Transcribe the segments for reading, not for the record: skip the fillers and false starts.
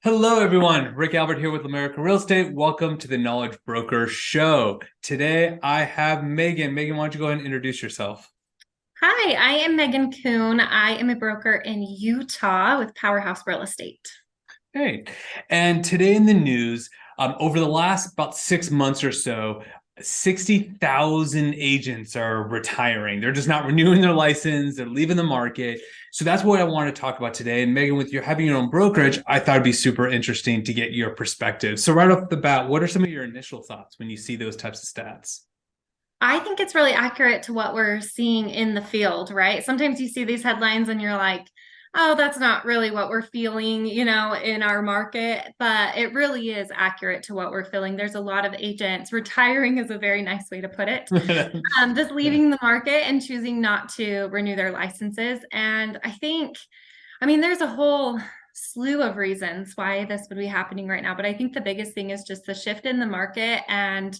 Hello, everyone. Rick Albert here with America Real Estate. Welcome to the Knowledge Broker Show. Today, I have Megan. Megan, why don't you go ahead and introduce yourself? Hi, I am Megan Coon. I am a broker in Utah with Powerhouse Real Estate. Great. And today in the news, over the last about 6 months or so, 60,000 agents are retiring. They're just not renewing their license. They're leaving the market. So that's what I want to talk about today. And Megan, with your having your own brokerage, I thought it'd be super interesting to get your perspective. So right off the bat, what are some of your initial thoughts when you see those types of stats? I think it's really accurate to what we're seeing in the field, right? Sometimes you see these headlines and you're like, oh, that's not really what we're feeling, in our market, but it really is accurate to what we're feeling. There's a lot of agents. Retiring is a very nice way to put it. Just leaving the market and choosing not to renew their licenses. And there's a whole slew of reasons why this would be happening right now, but I think the biggest thing is just the shift in the market. And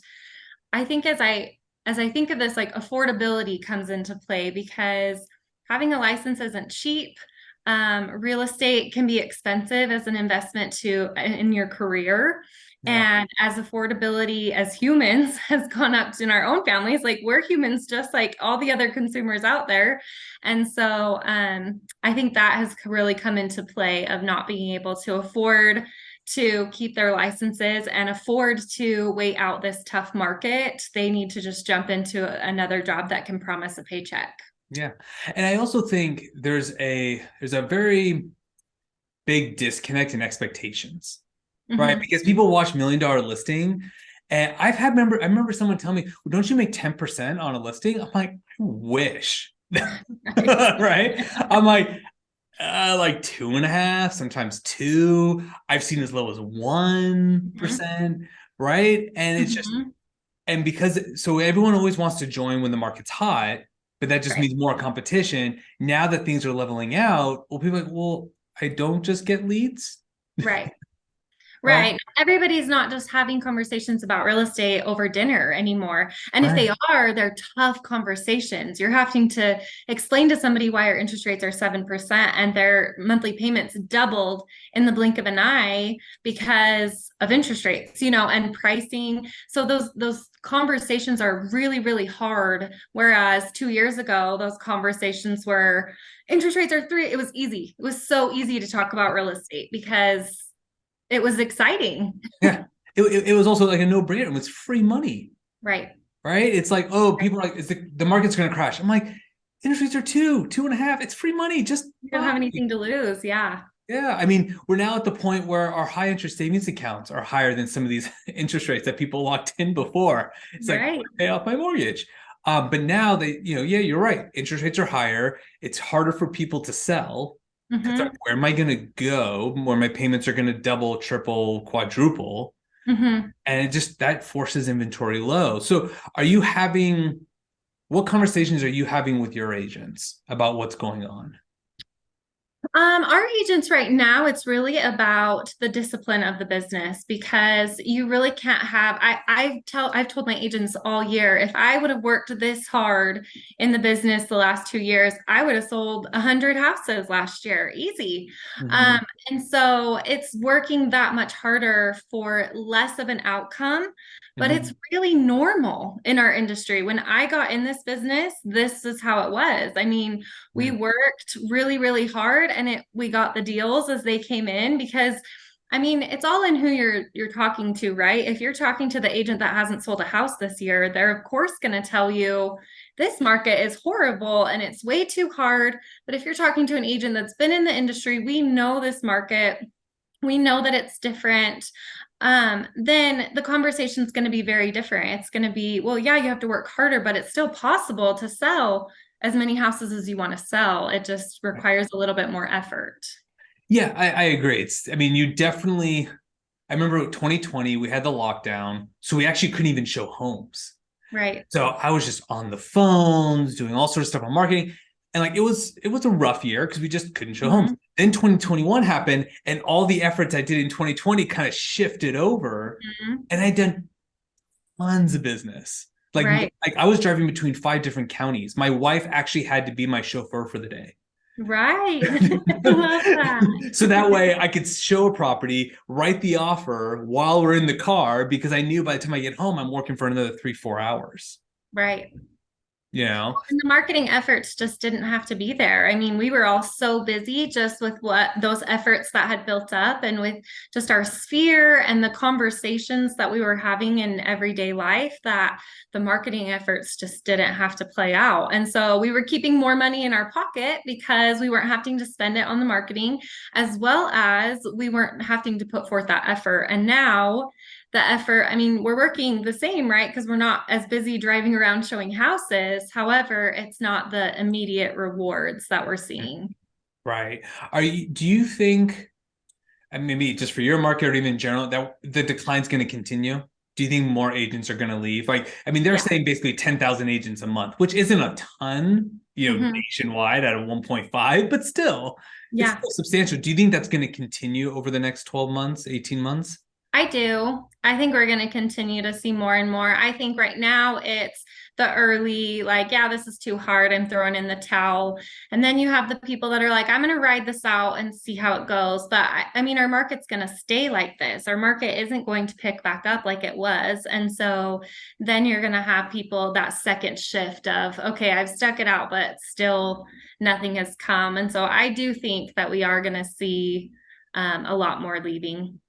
I think as I think of this, like affordability comes into play because having a license isn't cheap. Real estate can be expensive as an investment in your career. Yeah. And as affordability as humans has gone up in our own families, like we're humans just like all the other consumers out there. And so I think that has really come into play of not being able to afford to keep their licenses and afford to wait out this tough market. They need to just jump into another job that can promise a paycheck. Yeah. And I also think there's a very big disconnect in expectations, right? Because people watch $1 Million Listing, and I remember someone telling me, well, don't you make 10% on a listing? I'm like, I wish. Right? I'm like 2.5, sometimes 2. I've seen as low as 1%, right? And it's just, and so everyone always wants to join when the market's hot, but that just means more competition. Now that things are leveling out, well, people are like, well, I don't just get leads. Right. Right. Right. Everybody's not just having conversations about real estate over dinner anymore. And if Right. they are, they're tough conversations. You're having to explain to somebody why your interest rates are 7% and their monthly payments doubled in the blink of an eye because of interest rates, and pricing. So those conversations are really, really hard. Whereas 2 years ago, those conversations were interest rates are 3. It was easy. It was so easy to talk about real estate because it was exciting. Yeah. It was also like a no-brainer. It was free money. Right. Right. It's like, oh, people are like, the market's going to crash. I'm like, interest rates are 2.5. It's free money. Just You don't have anything to lose. Yeah. yeah. I mean, we're now at the point where our high interest savings accounts are higher than some of these interest rates that people locked in before. It's like, Right. pay off my mortgage. But now yeah, you're right. Interest rates are higher. It's harder for people to sell. Like, where am I going to go where my payments are going to double, triple, quadruple? And it just that forces inventory low. So what conversations are you having with your agents about what's going on? Our agents right now, it's really about the discipline of the business because you really can't have, I've told my agents all year, if I would have worked this hard in the business the last 2 years, I would have sold 100 houses last year, easy. And so it's working that much harder for less of an outcome. But it's really normal in our industry. When I got in this business, this is how it was. I mean, we worked really, really hard and we got the deals as they came in because it's all in who you're talking to, right? If you're talking to the agent that hasn't sold a house this year, they're of course going to tell you this market is horrible and it's way too hard. But if you're talking to an agent that's been in the industry, we know this market, we know that it's different. Then the conversation is going to be very different. It's going to be, well, yeah, you have to work harder, but it's still possible to sell as many houses as you want to sell. It just requires a little bit more effort. Yeah, I agree. I remember 2020, we had the lockdown, so we actually couldn't even show homes. Right. So I was just on the phones doing all sorts of stuff on marketing. And like it was a rough year because we just couldn't show homes. Then 2021 happened, and all the efforts I did in 2020 kind of shifted over, and I'd done tons of business Like, Right. like I was driving between 5 different counties. My wife actually had to be my chauffeur for the day. Right. I love that. So that way I could show a property, write the offer while we're in the car because I knew by the time I get home, I'm working for another 3, 4 hours. Right. You know? And the marketing efforts just didn't have to be there. I mean, we were all so busy just with what those efforts that had built up and with just our sphere and the conversations that we were having in everyday life that the marketing efforts just didn't have to play out. And so we were keeping more money in our pocket because we weren't having to spend it on the marketing, as well as we weren't having to put forth that effort. And now the effort, I mean, we're working the same, right? Because we're not as busy driving around showing houses. However, it's not the immediate rewards that we're seeing. Right. Do you think, and maybe just for your market or even in general, that the decline's going to continue? Do you think more agents are going to leave? Like, I mean, they're Yeah. saying basically 10,000 agents a month, which isn't a ton, Hmm. nationwide at a 1.5, but still, it's Yeah. still substantial. Do you think that's going to continue over the next 12 months, 18 months? I do. I think we're going to continue to see more and more. I think right now it's the early, like, yeah, this is too hard. I'm throwing in the towel. And then you have the people that are like, I'm going to ride this out and see how it goes. But I mean, our market's going to stay like this. Our market isn't going to pick back up like it was. And so then you're going to have people that second shift of, okay, I've stuck it out, but still nothing has come. And so I do think that we are going to see a lot more leaving.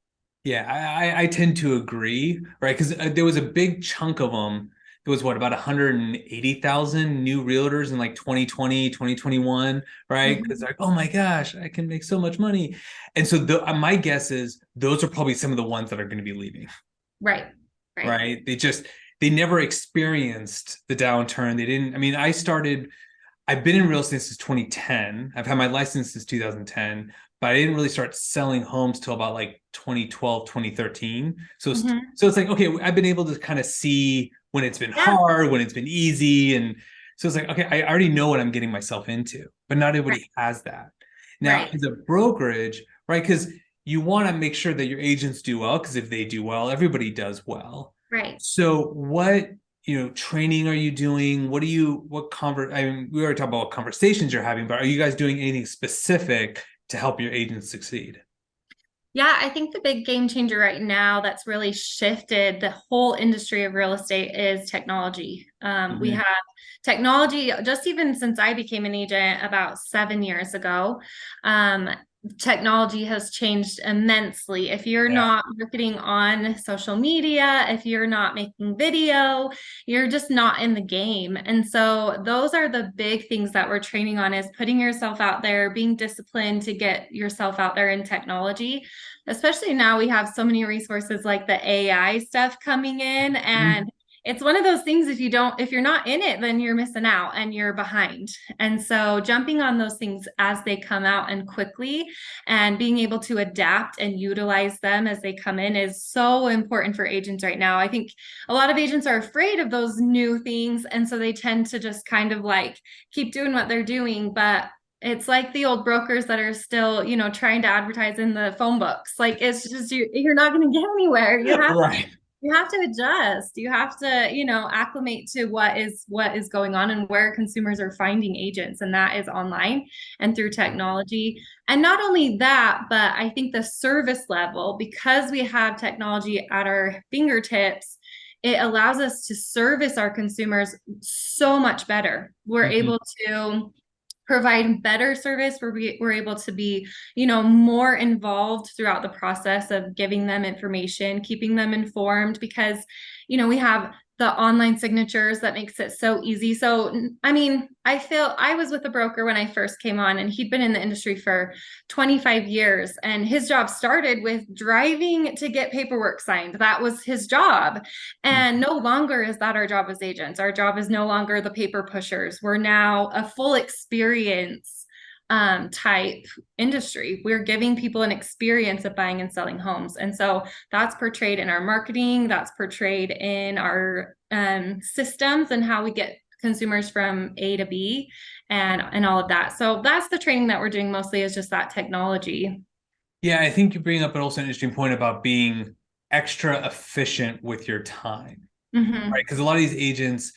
Yeah, I tend to agree, right? Because there was a big chunk of them. There was what, about 180,000 new realtors in like 2020, 2021, right? Because Mhm. like, oh my gosh, I can make so much money. And so my guess is those are probably some of the ones that are going to be leaving, Right. Right. right? They never experienced the downturn. They didn't, I mean, I've been in real estate since 2010. I've had my license since 2010, but I didn't really start selling homes till about like 2012, 2013. Hmm. So it's like, okay, I've been able to kind of see when it's been Yeah. hard, when it's been easy. And so it's like, okay, I already know what I'm getting myself into, but not Right. everybody has that. Now, Right. as a brokerage, right? Because you want to make sure that your agents do well, because if they do well, everybody does well. Right. So what training are you doing? I mean, we already talked about what conversations you're having, but are you guys doing anything specific to help your agents succeed? Yeah, I think the big game changer right now that's really shifted the whole industry of real estate is technology. We Mhm. have technology just even since I became an agent about 7 years ago. Um, Technology has changed immensely. If you're Yeah. not marketing on social media, if you're not making video, you're just not in the game. And so those are the big things that we're training on is putting yourself out there, being disciplined to get yourself out there in technology, especially now we have so many resources like the AI stuff coming in. Mhm. And it's one of those things if you're not in it, then you're missing out and you're behind. And so jumping on those things as they come out and quickly and being able to adapt and utilize them as they come in is so important for agents right now. I think a lot of agents are afraid of those new things. And so they tend to just kind of like keep doing what they're doing. But it's like the old brokers that are still, trying to advertise in the phone books. Like it's just you're not going to get anywhere. Right. You have to adjust. You have to, acclimate to what is going on and where consumers are finding agents, and that is online and through technology. And not only that, but I think the service level, because we have technology at our fingertips, it allows us to service our consumers so much better. We're Mhm. able to provide better service where we're able to be more involved throughout the process of giving them information, keeping them informed, because we have the online signatures that makes it so easy. So I mean, I feel I was with a broker when I first came on, and he'd been in the industry for 25 years, and his job started with driving to get paperwork signed. That was his job. And no longer is that our job as agents. Our job is no longer the paper pushers. We're now a full experience type industry. We're giving people an experience of buying and selling homes. And so that's portrayed in our marketing, that's portrayed in our systems and how we get consumers from A to B and all of that. So that's the training that we're doing mostly is just that technology. Yeah, I think you bring up also an interesting point about being extra efficient with your time. Hmm. right? Because a lot of these agents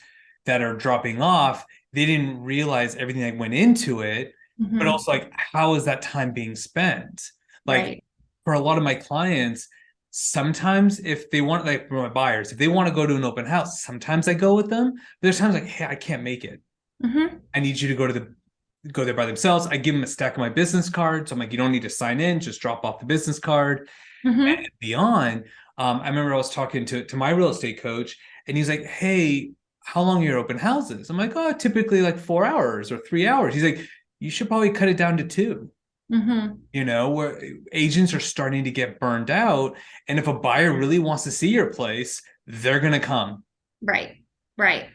that are dropping off, they didn't realize everything that went into it, but Hmm. also like how is that time being spent? Like Right. for a lot of my clients, sometimes if they want, like for my buyers, if they want to go to an open house, sometimes I go with them. But there's times like, hey, I can't make it. Hmm. I need you to go there by themselves. I give them a stack of my business cards. So I'm like, you don't need to sign in, just drop off the business card Hmm. and beyond. I remember I was talking to my real estate coach, and he's like, "Hey, how long are your open houses?" I'm like, "Oh, typically like 4 hours or 3 hours." He's like, "You should probably cut it down to two." Hmm. Where agents are starting to get burned out, and if a buyer really wants to see your place, they're gonna come. Right. Right.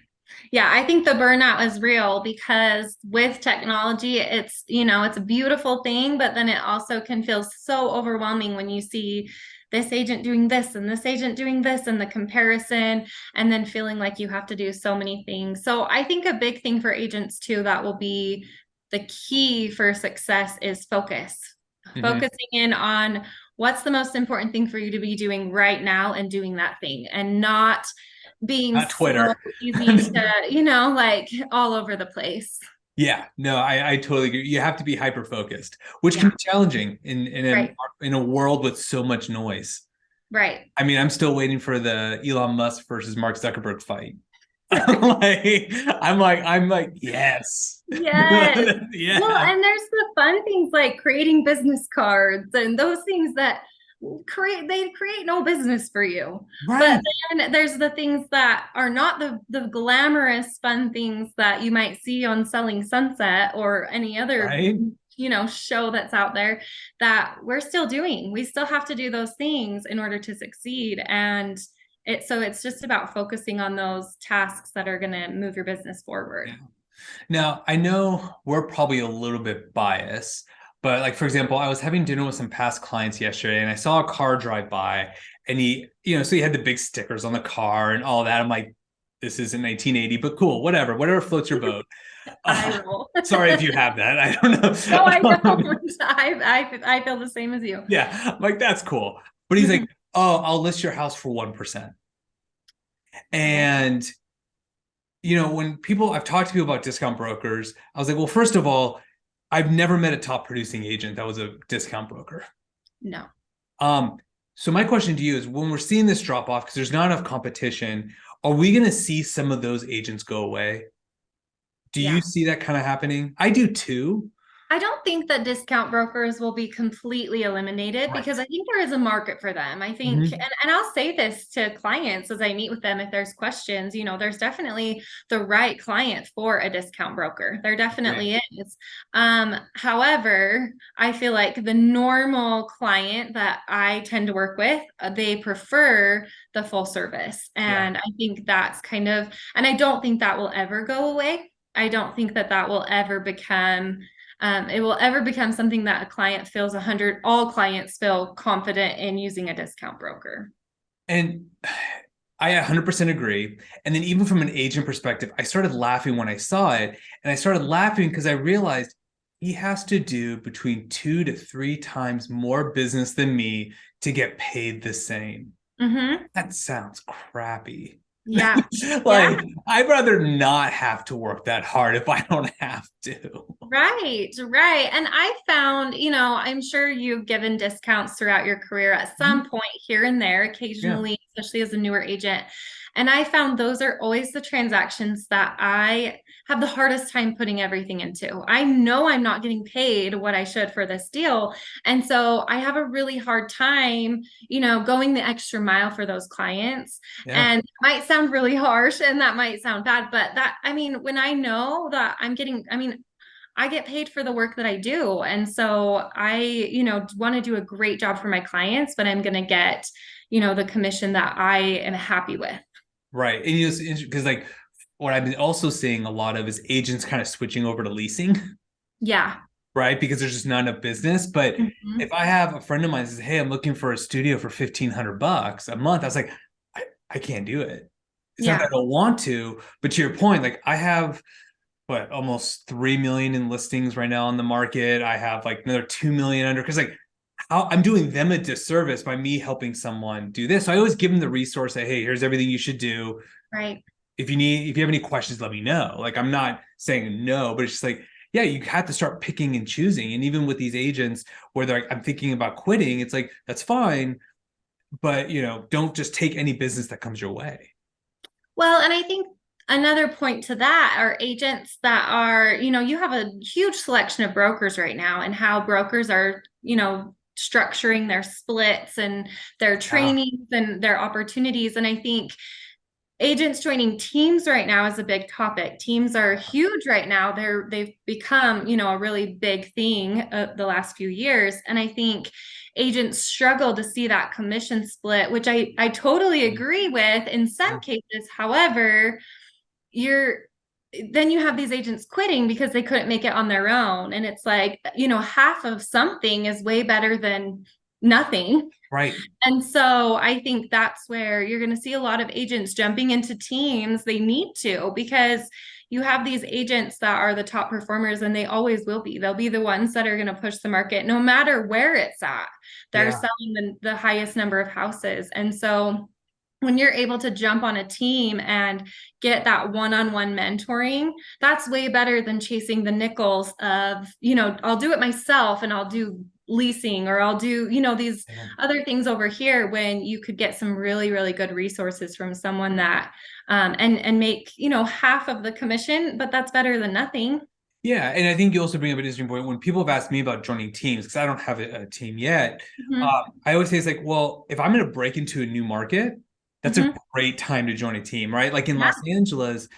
Yeah, I think the burnout is real because with technology, it's a beautiful thing, but then it also can feel so overwhelming when you see this agent doing this and this agent doing this and the comparison, and then feeling like you have to do so many things. So I think a big thing for agents too that will be the key for success is focus. Mhm. Focusing in on what's the most important thing for you to be doing right now and doing that thing and not being Not so Twitter. easy to, like all over the place. Yeah, no, I totally agree. You have to be hyper focused, which can Yeah, be challenging right, in a world with so much noise. right. I mean, I'm still waiting for the Elon Musk versus Mark Zuckerberg fight. I'm like, yes. Yes. Well, Yeah. and there's the fun things like creating business cards and those things that they create no business for you. But Right. then there's the things that are not the glamorous fun things that you might see on Selling Sunset or any other Right. show that's out there that we're still doing. We still have to do those things in order to succeed. And it's just about focusing on those tasks that are going to move your business Yeah. forward. Now, I know we're probably a little bit biased, but like for example, I was having dinner with some past clients yesterday and I saw a car drive by and so he had the big stickers on the car and all that. I'm like, this isn't 1980, but cool, whatever floats your boat. I Uh, roll. sorry if you have that. I don't No, I know. don't. I feel the same as you. Yeah, I'm like, that's cool. But he's like, Mhm. oh, I'll list your house for 1%. Yeah. And, when I've talked to people about discount brokers, I was like, well, first of all, I've never met a top producing agent that was a discount broker. No. Um, so my question to you is when we're seeing this drop off, because there's not enough competition, are we going to see some of those agents go away? Do you Yeah. see that kind of happening? I do too. I don't think that discount brokers will be completely eliminated because Right. I think there is a market for them. I think, Mhm. and I'll say this to clients as I meet with them if there's questions, there's definitely the right client for a discount broker. There Agree. definitely is. However, I feel like the normal client that I tend to work with, they prefer the full service. Yeah. And I think that's and I don't think that will ever go away. I don't think that that will ever become it will ever become something that a client feels all clients feel confident in using a discount broker. And I 100% agree. And then even from an agent perspective, I started laughing when I saw it. And I started laughing because I realized he has to do between 2 to 3 times more business than me to get paid the same. Mm-hmm. That sounds crappy. Yeah. Yeah. Like, I'd rather not have to work that hard if I don't have to. Right, right. And I found, I'm sure you've given discounts throughout your career at Mhm. some point here and there, Yeah. occasionally, especially as a newer agent. And I found those are always the transactions that I have the hardest time putting everything into. I know I'm not getting paid what I should for this deal. And so I have a really hard time, going the extra mile for those clients. Yeah. And it might sound really harsh and that might sound bad, but I mean, when I know that I get paid for the work that I do. And so I, want to do a great job for my clients, but I'm going to get, the commission that I am happy with. Right. And because like what I've been also seeing a lot of is agents kind of switching over to leasing, Yeah. right? Because there's just not enough business. But if Mhm. I have a friend of mine that says, hey, I'm looking for a studio for $1,500 a month, I was like, I can't do it. It's not that Yeah. I don't want to, but to your point, like I have almost 3 million in listings right now on the market. I have like another 2 million under because like how I'm doing them a disservice by me helping someone do this. So I always give them the resource, say, hey, here's everything you should do. Right. If you have any questions, let me know. Like, I'm not saying no, but it's just like, yeah, you have to start picking and choosing. And even with these agents where they're like, I'm thinking about quitting, it's like, that's fine, but don't just take any business that comes your way. Well, and I think another point to that are agents that are, you have a huge selection of brokers right now, and how brokers are, structuring their splits and their Yeah. trainings and their opportunities. And I think agents joining teams right now is a big topic. Teams are huge right now. They've become, a really big thing the last few years. And I think agents struggle to see that commission split, which I totally agree with in some cases. However, you're then you have these agents quitting because they couldn't make it on their own. And it's like, half of something is way better than nothing. Right. And so I think that's where you're going to see a lot of agents jumping into teams. They need to, because you have these agents that are the top performers, and they always will be. They'll be the ones that are going to push the market no matter where it's at. They're Yeah. selling the highest number of houses. And so when you're able to jump on a team and get that one-on-one mentoring, that's way better than chasing the nickels of, I'll do it myself and I'll do leasing, or I'll do, these Yeah. other things over here, when you could get some really, really good resources from someone that, and make, half of the commission, but that's better than nothing. Yeah, and I think you also bring up an interesting point. When people have asked me about joining teams, because I don't have a team yet, Mhm. I always say it's like, well, if I'm going to break into a new market, that's a Mhm. great time to join a team, right? Like in Yeah. Los Angeles,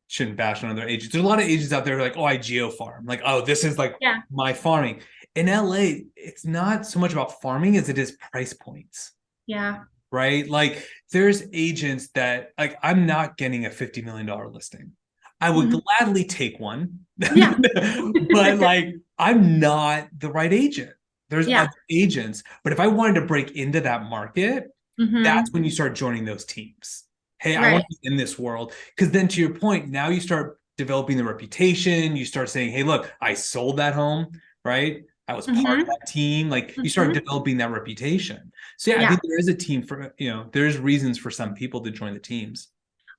shouldn't bash on other agents. There's a lot of agents out there who are like, oh, I geo farm. Like, oh, this is like Yeah. my farming. In LA, it's not so much about farming as it is price points, Yeah. right? Like there's agents that like I'm not getting a $50 million listing. I would Mhm. gladly take one, Yeah. but like I'm not the right agent. There's Yeah. other agents, but if I wanted to break into that market, that's Hmm. when you start joining those teams. Hey, I want Right. to be in this world. Because then to your point, now you start developing the reputation. You start saying, hey, look, I sold that home, right? I was part of Hmm. that team. Like you start Hmm. developing that reputation. So yeah, I Yeah. think there is a team for, there's reasons for some people to join the teams.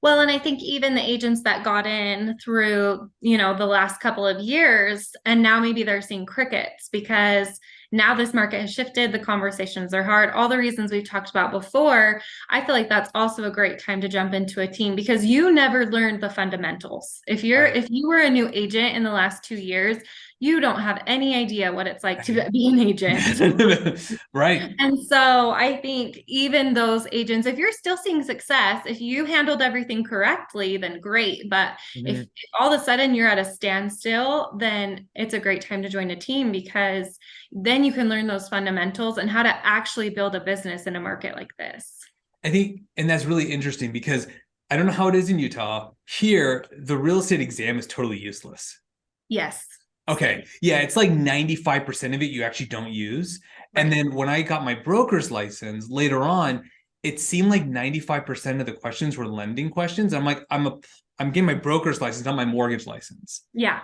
Well, and I think even the agents that got in through, the last couple of years, and now maybe they're seeing crickets because now this market has shifted, the conversations are hard, all the reasons we've talked about before. I feel like that's also a great time to jump into a team, because you never learned the fundamentals. Right. If you were a new agent in the last 2 years, you don't have any idea what it's like to be an agent. Right. And so I think even those agents, if you're still seeing success, if you handled everything correctly, then great. But if Mhm. all of a sudden you're at a standstill, then it's a great time to join a team, because then you can learn those fundamentals and how to actually build a business in a market like this. I think, and that's really interesting because I don't know how it is in Utah. Here, the real estate exam is totally useless. Yes. Same. Okay. Yeah, it's like 95% of it you actually don't use. And Right. then when I got my broker's license later on, it seemed like 95% of the questions were lending questions. I'm like, I'm getting my broker's license, not my mortgage license. Yeah.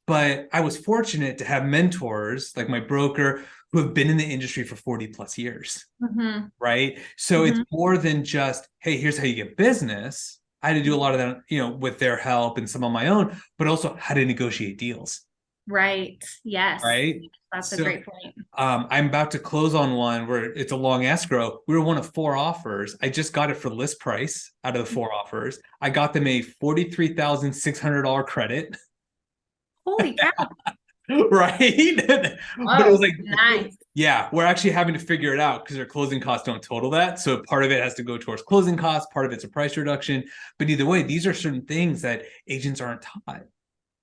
But I was fortunate to have mentors like my broker who have been in the industry for 40 plus years. Hmm. Right. So it's Hmm. more than just, hey, here's how you get business. I had to do a lot of that, with their help and some on my own, but also how to negotiate deals. Right. Yes. Right. That's a So great point. I'm about to close on one where it's a long escrow. We were one of four offers. I just got it for list price out of the four offers. I got them a $43,600 credit. Holy cow. Right. But it was Oh, like, nice. yeah, we're actually having to figure it out because their closing costs don't total that. So part of it has to go towards closing costs, part of it's a price reduction. But either way, these are certain things that agents aren't taught.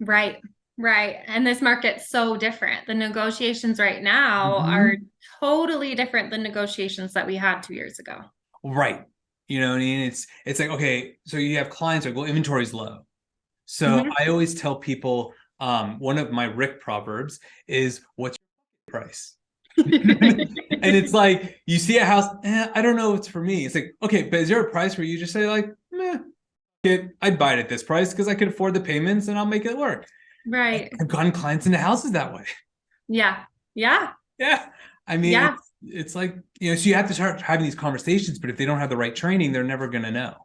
Right, right. And this market's so different. The negotiations right now are Mhm. totally different than negotiations that we had 2 years ago. Right. You know what I mean? It's like, okay, so you have clients like, well, inventory's low. So Hmm. I always tell people, one of my Rick proverbs is, what's your price? And it's like, you see a house, I don't know if it's for me. It's like, okay, but is there a price where you just say like, meh, I'd buy it at this price because I could afford the payments and I'll make it work. Right. I've gotten clients into houses that way. Yeah. Yeah. Yeah. I mean, Yeah. it's like, so you have to start having these conversations, but if they don't have the right training, they're never going to know.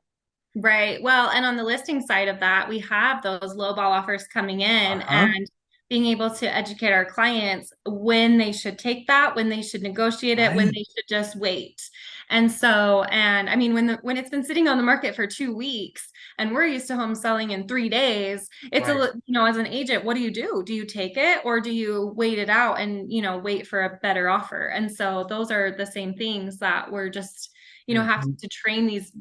Right. Well, and on the listing side of that, we have those low ball offers coming in Uh-huh. and being able to educate our clients when they should take that, when they should negotiate it, when Right. they should just wait. And so, and I mean, when it's been sitting on the market for 2 weeks and we're used to homes selling in 3 days, it's Right. as an agent, what do you do? Do you take it or do you wait it out and, wait for a better offer? And so those are the same things that we're just have Mhm. to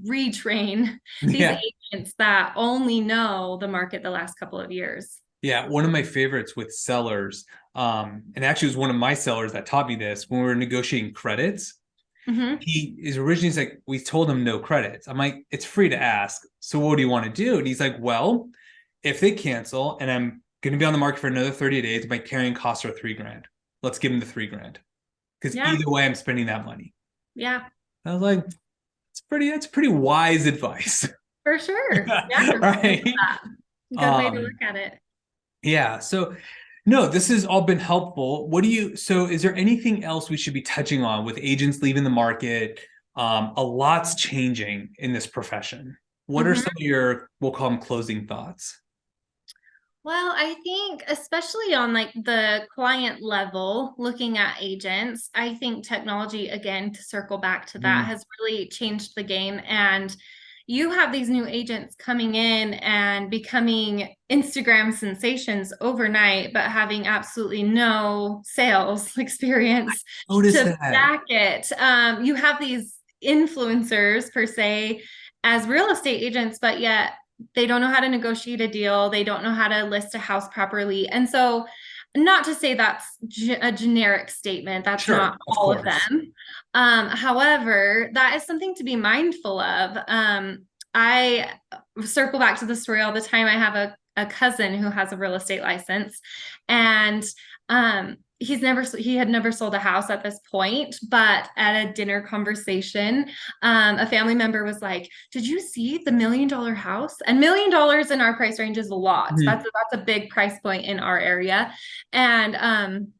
retrain these Yeah. agents that only know the market the last couple of years. Yeah. One of my favorites with sellers, and actually it was one of my sellers that taught me this when we were negotiating credits. Mm-hmm. He is originally like, we told him no credits. I'm like, it's free to ask. So what do you want to do? And he's like, well, if they cancel and I'm going to be on the market for another 30 days, my carrying costs are 3 grand. Let's give him the 3 grand. Because Yeah, either way, I'm spending that money. yeah, I was like, that's pretty wise advice. for sure. Yeah, I love Right. that. Good way to look at it. Yeah. So no, this has all been helpful. So is there anything else we should be touching on with agents leaving the market? A lot's changing in this profession. What are Mhm. some of your, we'll call them closing thoughts? Well, I think especially on like the client level, looking at agents, I think technology, again, to circle back to that, Mm. has really changed the game. And you have these new agents coming in and becoming Instagram sensations overnight, but having absolutely no sales experience Notice to that. back it. You have these influencers per se as real estate agents, but yet they don't know how to negotiate a deal. They don't know how to list a house properly. And so, not to say that's a generic statement, that's Sure, not of all of course. them. However, that is something to be mindful of. I circle back to the story all the time. I have a cousin who has a real estate license, and he had never sold a house at this point, but at a dinner conversation, a family member was like, did you see the $1 million house? And $1 million in our price range is a lot. Mhm. That's a big price point in our area. And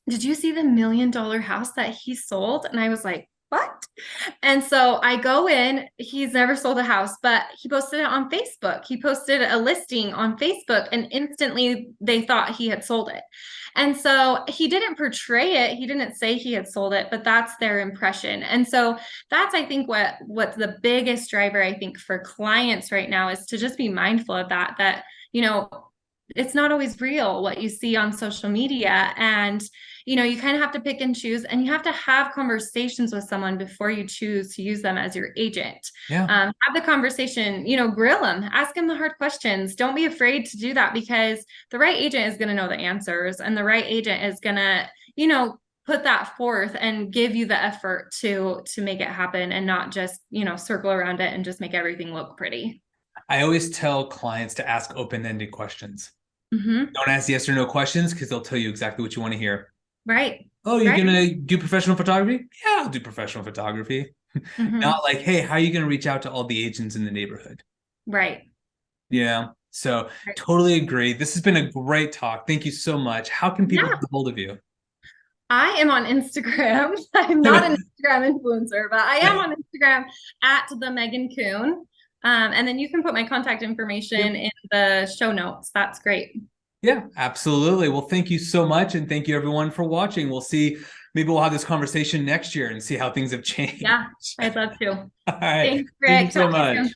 did you see the $1 million house that he sold? And I was like, what? And so I go in, he's never sold a house, but he posted it on Facebook. He posted a listing on Facebook, and instantly they thought he had sold it. And so he didn't portray it. He didn't say he had sold it, but that's their impression. And so that's, I think, what's the biggest driver, I think, for clients right now is to just be mindful of that, you know, it's not always real what you see on social media. And you kind of have to pick and choose, and you have to have conversations with someone before you choose to use them as your agent. Yeah. Have the conversation, grill them, ask them the hard questions. Don't be afraid to do that, because the right agent is going to know the answers, and the right agent is going to, put that forth and give you the effort to make it happen, and not just, circle around it and just make everything look pretty. I always tell clients to ask open-ended questions. Mm-hmm. Don't ask yes or no questions because they'll tell you exactly what you want to hear. Right. Oh, you're Right. gonna do professional photography? Yeah, I'll do professional photography. Mm-hmm. Not like, hey, how are you gonna reach out to all the agents in the neighborhood? Right. So Right. totally agree. This has been a great talk. Thank you so much. How can people Yeah. get a hold of you? I am on Instagram. I'm not an Instagram influencer, but I am on Instagram at the Megan Coon. And then you can put my contact Yep. information in the show notes. That's great. Yeah, absolutely. Well, thank you so much. And thank you everyone for watching. Maybe we'll have this conversation next year and see how things have changed. Yeah, I'd love to. All right. Thanks, Thank you Rick. so Talk to you much. soon.